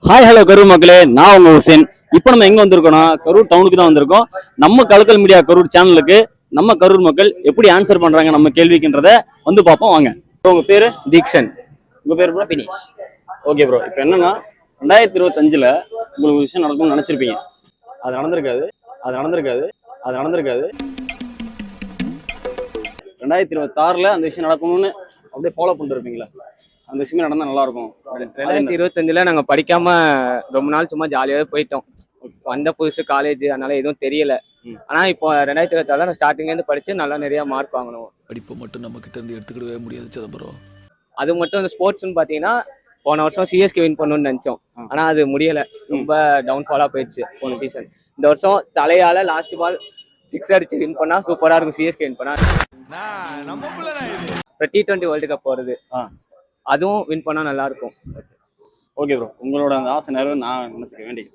Hi hello Karur மக்களே, நான் உங்க ஹுசேன். இப்போ நம்ம எங்க வந்திருக்கோம்னா கரூர் டவுனுக்கு தான் வந்திருக்கோம். நம்ம கலக்கல் மீடியா கரூர் சேனலுக்கு நம்ம கரூர் மக்கள் எப்படி ஆன்சர் பண்றாங்க நம்ம கேள்விக்குன்றத வந்து பார்ப்போம் வாங்க. உங்க பேரு? தீக்ஷன். உங்க பேர் ப்ரோ? பினிஷ். ஓகே ப்ரோ, இப்போ என்னன்னா 2025ல உங்களுக்கு ஒரு விஷயம் நடக்கும்னு நினைச்சிருப்பீங்க. அது நடந்திருக்காது. அது நடந்திருக்காது. அது நடந்திருக்காது. 2026ல அந்த விஷயம் நடக்கணும்னு அப்படியே ஃபாலோ பண்ணிட்டு இருப்பீங்களா? அந்த விஷயமே நடந்தா நல்லா இருக்கும். 2025ல நாங்க படிக்காம ரொம்ப நாள் சும்மா ஜாலியாவே போயிட்டோம். வந்த புதுசு காலேஜ், அதனால எதுவும் தெரியல. ஆனா இப்போ 2026 நான் ஸ்டார்டிங்ல இருந்து படிச்சு நல்லா நிறைய மார்க் வாங்கணும். படிப்பு மட்டும் நம்ம கிட்ட இருந்து எடுத்துக்கிடவே முடியாது சிதம்பரம். அது மட்டும் இந்த ஸ்போர்ட்ஸ்னு பாத்தீங்கன்னா போன வருஷம் சிஎஸ்கே வின் பண்ணணும்னு நினைச்சோம். ஆனா அது முடியல, ரொம்ப டவுன்ஃபாலா போயிடுச்சு போன சீசன். இந்த வருஷம் தலையால லாஸ்ட் பால் 6 அடிச்சு வின் பண்ணா சூப்பரா இருக்கும். சிஎஸ்கே வின் பண்ணா இப்போ T20 வேர்ல்டு கப் வருது, அதுவும் வின் பண்ணா நல்லா இருக்கும். ஓகே ப்ரோ, உங்களோட அந்த ஆசை நேரம் நான் நினைச்சுக்க வேண்டியது.